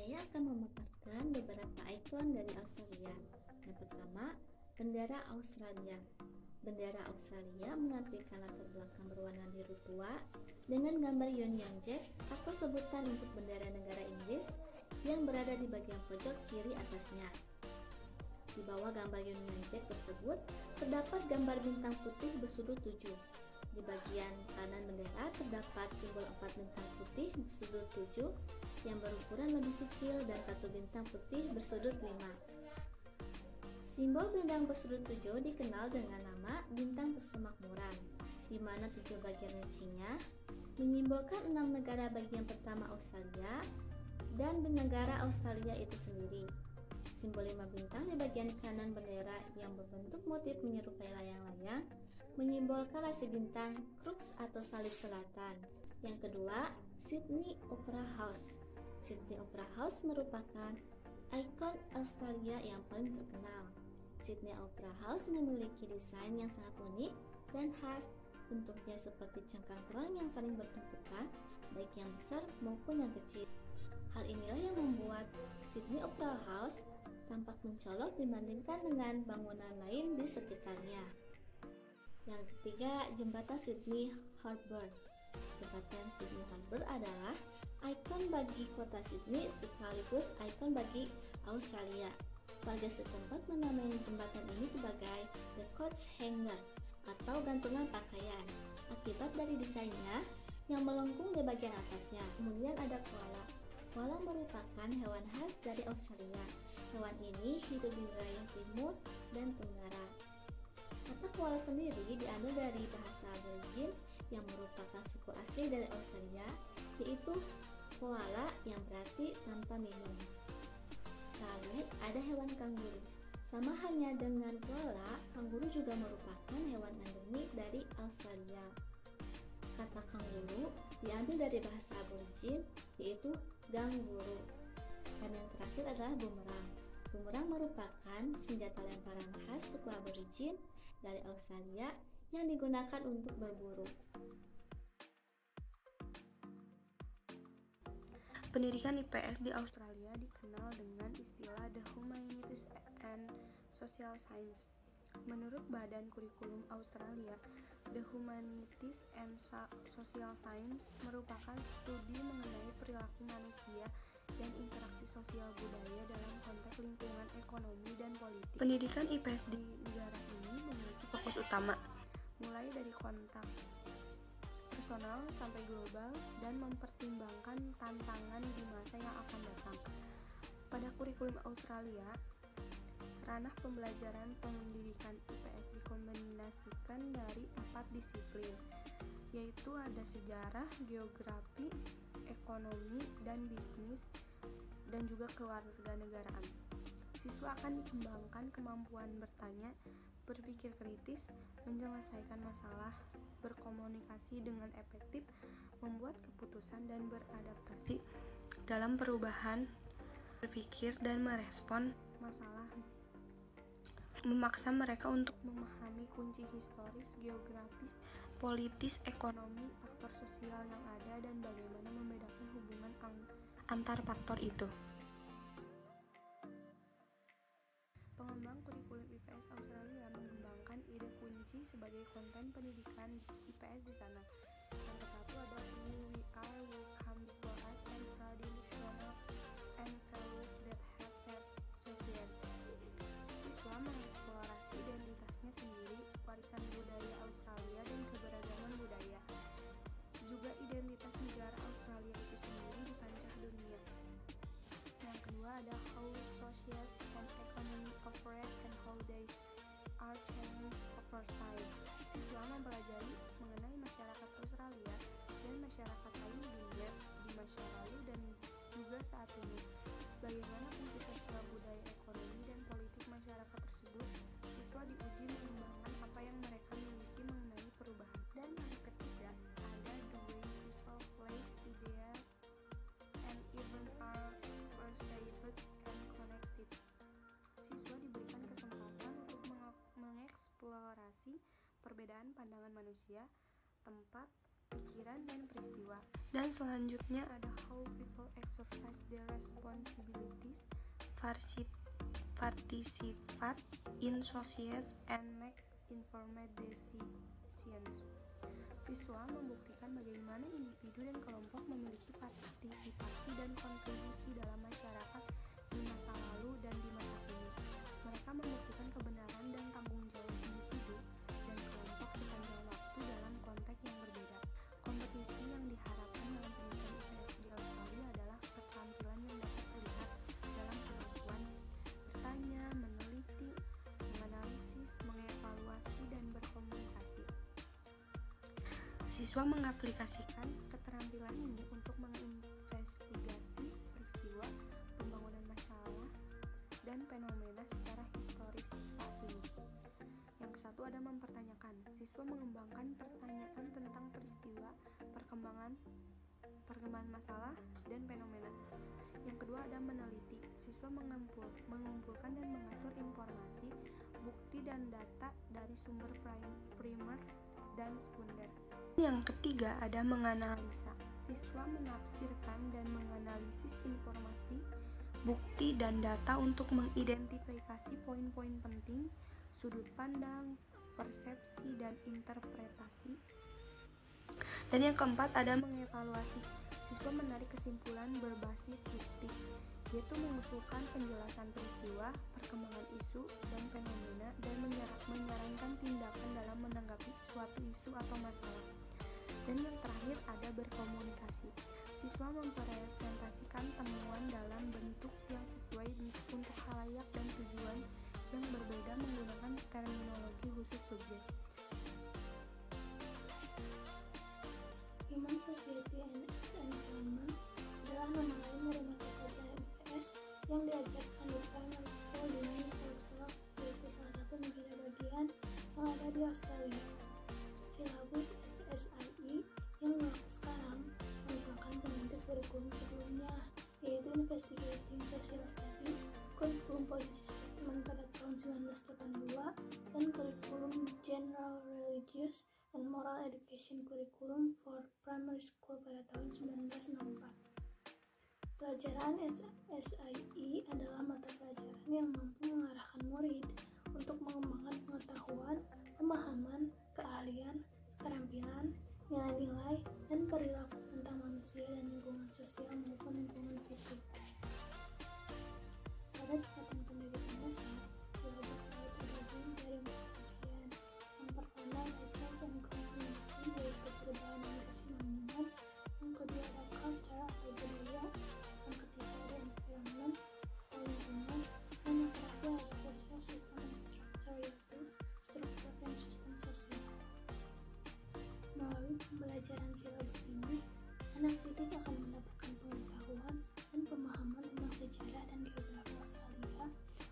Saya akan memaparkan beberapa ikon dari Australia. Yang pertama, bendera Australia. Bendera Australia menampilkan latar belakang berwarna biru tua dengan gambar Union Jack atau sebutan untuk bendera negara Inggris yang berada di bagian pojok kiri atasnya. Di bawah gambar Union Jack tersebut terdapat gambar bintang putih bersudut 7. Di bagian kanan bendera terdapat simbol 4 bintang putih bersudut 7 yang berukuran lebih kecil dan satu bintang putih bersudut 5. Simbol bintang bersudut 7 dikenal dengan nama bintang persemakmuran, di mana 7 bagian rincinya menyimbolkan 6 negara bagian pertama Australia dan negara Australia itu sendiri. Simbol 5 bintang di bagian kanan bendera yang berbentuk motif menyerupai layang-layang menyimbolkan rasi bintang Crux atau salib selatan. Yang kedua, Sydney Opera House. Sydney Opera House merupakan ikon Australia yang paling terkenal. Sydney Opera House memiliki desain yang sangat unik dan khas. Bentuknya seperti cangkang kerang yang saling bertumpukan, baik yang besar maupun yang kecil. Hal inilah yang membuat Sydney Opera House tampak mencolok dibandingkan dengan bangunan lain di sekitarnya. Yang ketiga, Jembatan Sydney Harbour. Jembatan Sydney Harbour adalah ikon bagi kota Sydney sekaligus ikon bagi Australia. Warga setempat menamai jembatan ini sebagai The Coach Hanger atau gantungan pakaian akibat dari desainnya yang melengkung di bagian atasnya. Kemudian ada koala. Koala merupakan hewan khas dari Australia. Hewan ini hidup di wilayah timur dan tenggara. Kata koala sendiri diambil dari bahasa Aborigin yang merupakan suku asli dari Australia, yaitu koala yang berarti tanpa minum. Lalu ada hewan kanguru. Sama halnya dengan koala, kanguru juga merupakan hewan endemik dari Australia. Kata kanguru diambil dari bahasa Aborigin, yaitu ganguru. Dan yang terakhir adalah bumerang. Bumerang merupakan senjata lemparan khas suku Aborigin dari Australia yang digunakan untuk berburu. Pendidikan IPS di Australia dikenal dengan istilah The Humanities and Social Science. Menurut Badan Kurikulum Australia, The Humanities and Social Science merupakan studi mengenai perilaku manusia dan interaksi sosial budaya dalam konteks lingkungan ekonomi dan politik. Pendidikan IPS di negara ini memiliki fokus utama, mulai dari kontak personal sampai global dan mempertimbangkan tantangan di masa yang akan datang. Pada kurikulum Australia, ranah pembelajaran pendidikan IPS dikombinasikan dari 4 disiplin, yaitu ada sejarah, geografi, ekonomi, dan bisnis, dan juga kewarganegaraan. Siswa akan dikembangkan kemampuan bertanya, berpikir kritis, menyelesaikan masalah, berkomunikasi dengan efektif, membuat keputusan dan beradaptasi dalam perubahan, berpikir dan merespon masalah, memaksa mereka untuk memahami kunci historis, geografis, politis, ekonomi, faktor sosial yang ada, dan bagaimana membedakan hubungan antar faktor itu. Pengembang kurikulum IPS Australia mengembangkan ide kunci sebagai konten pendidikan IPS di sana. Yang satu ada Who we are will come before us and traditional and values that have set society. Siswa mengeksplorasi identitasnya sendiri, warisan budaya Australia dan keberagaman budaya. Juga identitas negara Australia itu sendiri di kancah dunia. Yang kedua ada How Society and Economy Operate and How They are Changing Over Time. Siswa mempelajari mengenai masyarakat Australia dan masyarakat lain di dunia di masa lalu dan juga saat ini. Bagaimana fungsi sosial budaya, ekonomi, dan politik masyarakat tersebut. Siswa diuji mengembangkan apa yang mereka miliki mengenai perubahan. Dan yang ketiga ada The Way People Place Ideas and Even Are Perceived and Connected. Siswa diberikan kesempatan untuk mengeksplorasi perbedaan pandangan manusia, tempat, pikiran, dan peristiwa. Dan selanjutnya ada how people exercise their responsibilities, participate in society, and make informed decisions. Siswa membuktikan bagaimana individu dan kelompok memiliki partisipasi dan kontribusi dalam masyarakat di masa lalu dan di masa kini. Mereka membuktikan kebenaran dan tanggung jawab individu dan kelompok sepanjang waktu dalam konteks yang berbeda. Kompetisi yang diharapkan dalam pendidikan IPS di Australia adalah keterampilan yang dapat terlihat dalam kemampuan bertanya, meneliti, menganalisis, mengevaluasi, dan berkomunikasi. Siswa mengaplikasikan keterampilan ini untuk menginvestigasi peristiwa, pembangunan masalah, dan fenomena secara historis saat ini. Yang kesatu ada mempertanyakan. Siswa mengembangkan pertanyaan tentang peristiwa, perkembangan masalah, dan fenomena. Yang kedua ada meneliti. Siswa mengumpulkan dan mengatur informasi, bukti, dan data dari sumber primer dan sekunder. Yang ketiga ada menganalisa. Siswa menafsirkan dan menganalisis informasi, bukti, dan data untuk mengidentifikasi poin-poin penting, sudut pandang, persepsi, dan interpretasi. Dan yang keempat ada mengevaluasi. Siswa menarik kesimpulan berbasis bukti, yaitu mengusulkan penjelasan peristiwa, perkembangan isu, dan fenomena, dan menyarankan tindakan dalam menanggapi suatu isu atau masalah. Dan yang terakhir ada berkomunikasi. Siswa mempresentasikan temuan dalam bentuk yang sesuai untuk khalayak dan tujuan yang berbeda menggunakan terminologi khusus subjek. Human Society and its Environment adalah nama lain dari mata pelajaran IPS yang diajarkan di primary school di New South Wales, yaitu salah satu negara bagian yang ada di Australia. Silabus HSIE yang sekarang merupakan pengganti kurikulum sebelumnya, yaitu Investigating Social Studies, kurikulum Policy Statement pada tahun 1982, dan kurikulum General Religious and Moral Education Curriculum for Primary School pada tahun 1964. Pelajaran SIE adalah mata pelajaran yang mampu mengarahkan murid untuk mengembangkan pengetahuan, pemahaman, keahlian, keterampilan, nilai-nilai, dan perilaku tentang manusia dan lingkungan sosial maupun lingkungan fisik. Pada tingkatan pendidikan dasar, silabus selalu terbagi dari bagian. Yang pertama, Language and Communication, yaitu perubahan dan kesinambungan. Yang kedua ada Culture atau budaya. Yang ketiga ada Environment atau lingkungan. Dan yang terakhir ada Social System and Structure, yaitu struktur dan sistem sosial. Melalui pembelajaran silabus ini, anak didik akan mendapatkan pengetahuan dan pemahaman tentang sejarah dan geografi Australia,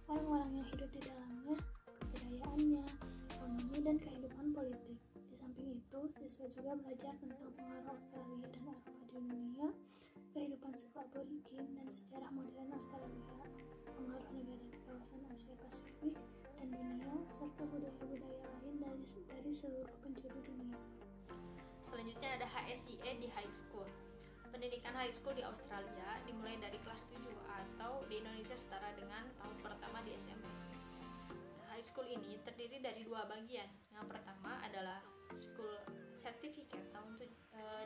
orang-orang yang hidup di dalamnya, kebudayaannya, ekonomi, dan kehidupan politik. Di samping itu, siswa juga belajar tentang pengaruh Australia dan Eropa di dunia, kehidupan suku aborigin dan sejarah modern Australia, pengaruh negara di kawasan Asia Pasifik dan dunia, serta budaya-budaya lain dari seluruh penjuru dunia. Selanjutnya ada HSIE di high school. Pendidikan high school di Australia dimulai dari kelas 7 atau di Indonesia setara dengan tahun pertama di SMP. High school ini terdiri dari dua bagian. Yang pertama adalah school certificate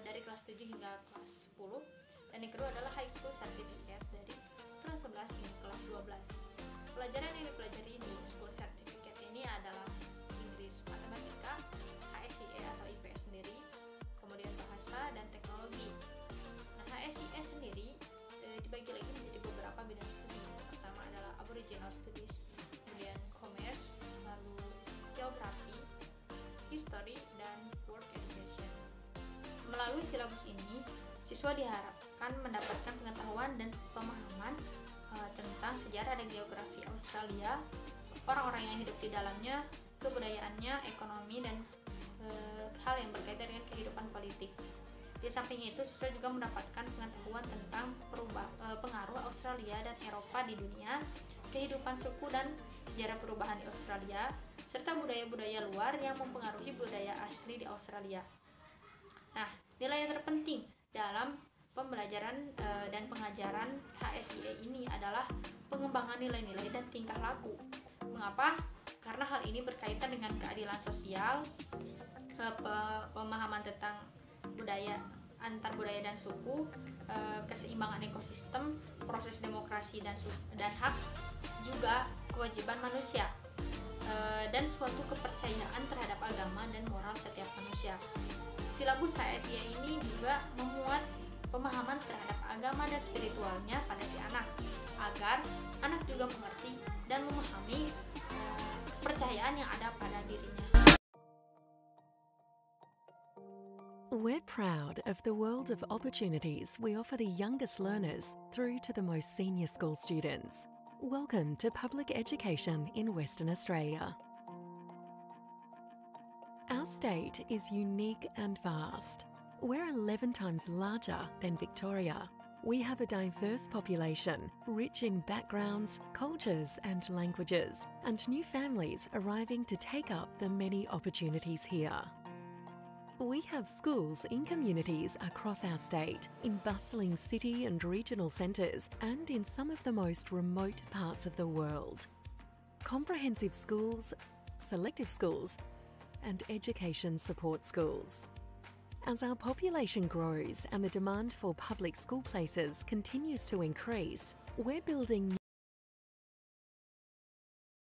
dari kelas 7 hingga kelas 10, dan yang kedua adalah high school certificate dari kelas 11 hingga kelas 12. Pelajaran yang dipelajari di school certificate ini adalah Inggris, matematika, HSIE atau IPS sendiri, kemudian bahasa dan teknologi. Nah, HSIE sendiri dibagi lagi menjadi beberapa bidang studi. Pertama adalah Aboriginal Studies, kemudian Commerce, lalu Geografi, History, dan Work Education. Melalui silabus ini, siswa diharapkan mendapatkan pengetahuan dan pemahaman tentang sejarah dan geografi Australia, orang-orang yang hidup di dalamnya, kebudayaannya, ekonomi, dan hal yang berkaitan dengan kehidupan politik. Di samping itu, siswa juga mendapatkan pengetahuan tentang pengaruh Australia dan Eropa di dunia, kehidupan suku dan sejarah perubahan di Australia, serta budaya-budaya luar yang mempengaruhi budaya asli di Australia. Nah, nilai yang terpenting dalam pembelajaran dan pengajaran HSIE ini adalah pengembangan nilai-nilai dan tingkah laku. Mengapa? Karena hal ini berkaitan dengan keadilan sosial, pemahaman tentang budaya antar budaya dan suku, keseimbangan ekosistem, proses demokrasi dan hak, juga kewajiban manusia, dan suatu kepercayaan terhadap agama dan moral setiap manusia. Silabus HSIE ini juga memuat pemahaman terhadap agama dan spiritualnya pada si anak, agar anak juga mengerti dan memahami kepercayaan yang ada pada dirinya. We're proud of the world of opportunities we offer the youngest learners through to the most senior school students. Welcome to public education in Western Australia. Our state is unique and vast. We're 11 times larger than Victoria. We have a diverse population, rich in backgrounds, cultures and languages, and new families arriving to take up the many opportunities here. We have schools in communities across our state, in bustling city and regional centres, and in some of the most remote parts of the world. Comprehensive schools, selective schools, and education support schools. As our population grows and the demand for public school places continues to increase, we're building